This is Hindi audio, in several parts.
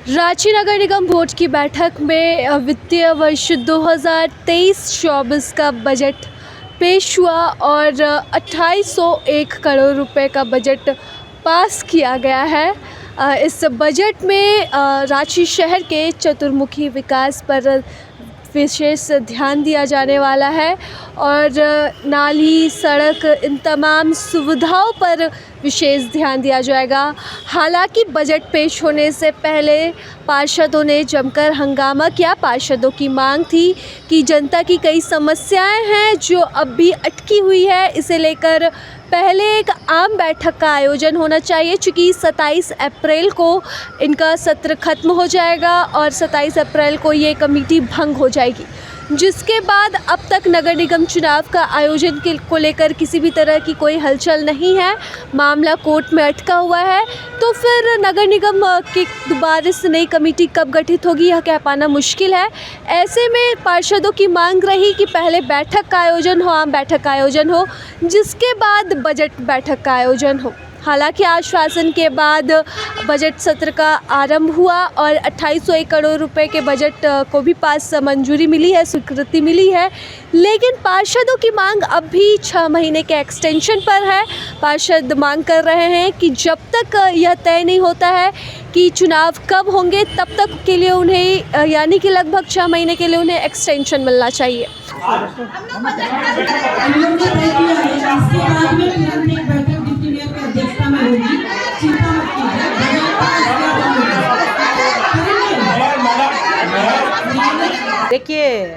रांची नगर निगम बोर्ड की बैठक में वित्तीय वर्ष 2023-24 का बजट पेश हुआ और 2801 करोड़ रुपए का बजट पास किया गया है। इस बजट में रांची शहर के चतुर्मुखी विकास पर विशेष ध्यान दिया जाने वाला है और नाली, सड़क, इन तमाम सुविधाओं पर विशेष ध्यान दिया जाएगा। हालांकि बजट पेश होने से पहले पार्षदों ने जमकर हंगामा किया। पार्षदों की मांग थी कि जनता की कई समस्याएं हैं जो अब भी अटकी हुई है, इसे लेकर पहले एक आम बैठक का आयोजन होना चाहिए, चूँकि 27 अप्रैल को इनका सत्र खत्म हो जाएगा और 27 अप्रैल को ये कमेटी भंग हो जाएगी, जिसके बाद अब तक नगर निगम चुनाव का आयोजन को लेकर किसी भी तरह की कोई हलचल नहीं है। मामला कोर्ट में अटका हुआ है, तो फिर नगर निगम की दोबारा से नई कमेटी कब गठित होगी यह कह पाना मुश्किल है। ऐसे में पार्षदों की मांग रही कि पहले बैठक का आयोजन हो, आम बैठक का आयोजन हो, जिसके बाद बजट बैठक का आयोजन हो। हालांकि आश्वासन के बाद बजट सत्र का आरंभ हुआ और 2801 करोड़ रुपए के बजट को भी पास मंजूरी मिली है, स्वीकृति मिली है, लेकिन पार्षदों की मांग अब भी 6 महीने के एक्सटेंशन पर है। पार्षद मांग कर रहे हैं कि जब तक यह तय नहीं होता है कि चुनाव कब होंगे, तब तक के लिए उन्हें यानी कि लगभग 6 महीने के लिए उन्हें एक्सटेंशन मिलना चाहिए। देखिए,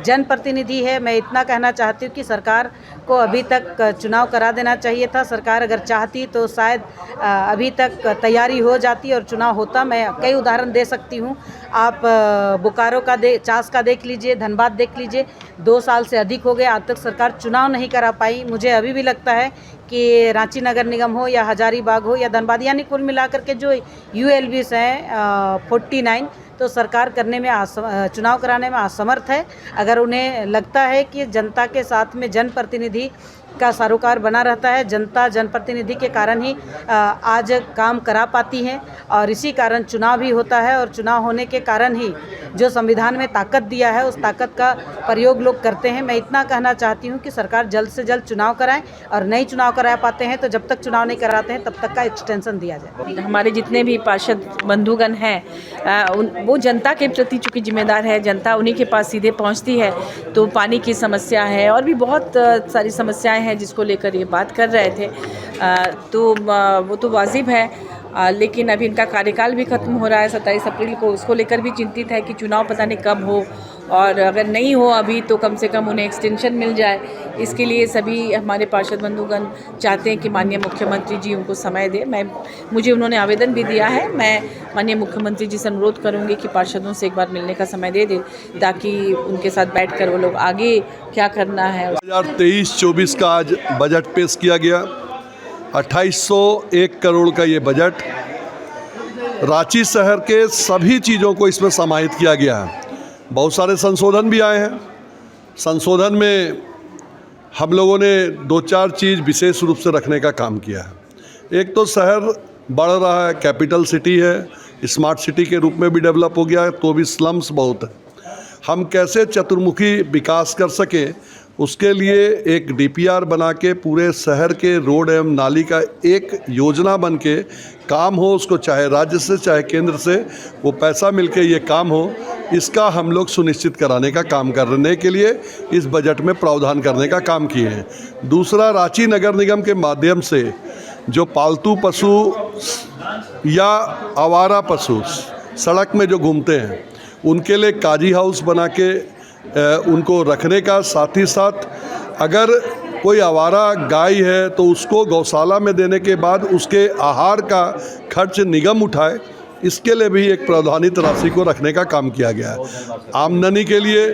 जनप्रतिनिधि है, मैं इतना कहना चाहती हूँ कि सरकार को अभी तक चुनाव करा देना चाहिए था। सरकार अगर चाहती तो शायद अभी तक तैयारी हो जाती और चुनाव होता। मैं कई उदाहरण दे सकती हूँ। आप बोकारो का चास का देख लीजिए, धनबाद देख लीजिए, 2 साल से अधिक हो गए, आज तक सरकार चुनाव नहीं करा पाई। मुझे अभी भी लगता है कि रांची नगर निगम हो या हजारीबाग हो या धनबाद, यानी कुल मिलाकर के जो ULBs हैं 49, तो सरकार करने में चुनाव कराने में असमर्थ है। अगर उन्हें लगता है कि जनता के साथ में जनप्रतिनिधि का सरोकार बना रहता है, जनता जनप्रतिनिधि के कारण ही आज काम करा पाती है और इसी कारण चुनाव भी होता है और चुनाव होने के कारण ही जो संविधान में ताकत दिया है उस ताकत का प्रयोग लोग करते हैं। मैं इतना कहना चाहती हूँ कि सरकार जल्द से जल्द चुनाव कराएं और नहीं चुनाव करा पाते हैं तो जब तक चुनाव नहीं कराते हैं तब तक का एक्सटेंशन दिया जाए। हमारे जितने भी पार्षद बंधुगण हैं वो जनता के प्रति चूँकि जिम्मेदार है, जनता उन्हीं के पास सीधे पहुँचती है। तो पानी की समस्या है और भी बहुत सारी समस्याएं हैं जिसको लेकर ये बात कर रहे थे, तो वो तो वाजिब है। लेकिन अभी इनका कार्यकाल भी ख़त्म हो रहा है 27 अप्रैल को, उसको लेकर भी चिंतित है कि चुनाव पता नहीं कब हो और अगर नहीं हो अभी तो कम से कम उन्हें एक्सटेंशन मिल जाए। इसके लिए सभी हमारे पार्षद बंधुगण चाहते हैं कि माननीय मुख्यमंत्री जी उनको समय दें। मुझे उन्होंने आवेदन भी दिया है, मैं माननीय मुख्यमंत्री जी से अनुरोध करूंगी कि पार्षदों से एक बार मिलने का समय दे दें ताकि उनके साथ बैठकर वो लोग आगे क्या करना है। 2023-24 का आज बजट पेश किया गया। 2801 करोड़ का ये बजट रांची शहर के सभी चीज़ों को इसमें समाहित किया गया है। बहुत सारे संशोधन भी आए हैं। संशोधन में हम लोगों ने 2-4 चीज़ विशेष रूप से रखने का काम किया है। एक तो शहर बढ़ रहा है, कैपिटल सिटी है, स्मार्ट सिटी के रूप में भी डेवलप हो गया है, तो भी स्लम्स बहुत है। हम कैसे चतुर्मुखी विकास कर सकें उसके लिए एक DPR बना के पूरे शहर के रोड एवं नाली का एक योजना बन के काम हो, उसको चाहे राज्य से चाहे केंद्र से वो पैसा मिलके ये काम हो, इसका हम लोग सुनिश्चित कराने का काम करने के लिए इस बजट में प्रावधान करने का काम किए हैं। दूसरा, रांची नगर निगम के माध्यम से जो पालतू पशु या आवारा पशु सड़क में जो घूमते हैं उनके लिए काजी हाउस बना के उनको रखने का, साथ ही साथ अगर कोई आवारा गाय है तो उसको गौशाला में देने के बाद उसके आहार का खर्च निगम उठाए, इसके लिए भी एक प्रावधानित राशि को रखने का काम किया गया है। आमदनी के लिए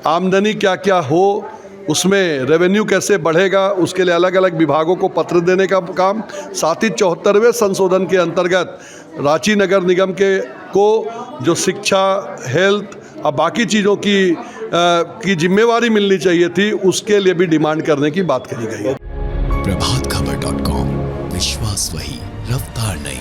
आमदनी क्या क्या हो, उसमें रेवेन्यू कैसे बढ़ेगा, उसके लिए अलग अलग विभागों को पत्र देने का काम। साथ ही 74वें संशोधन के अंतर्गत रांची नगर निगम को जो शिक्षा, हेल्थ और बाकी चीज़ों की जिम्मेवारी मिलनी चाहिए थी, उसके लिए भी डिमांड करने की बात कही गई है। प्रभातखबर.com, विश्वास वही, रफ्तार नहीं।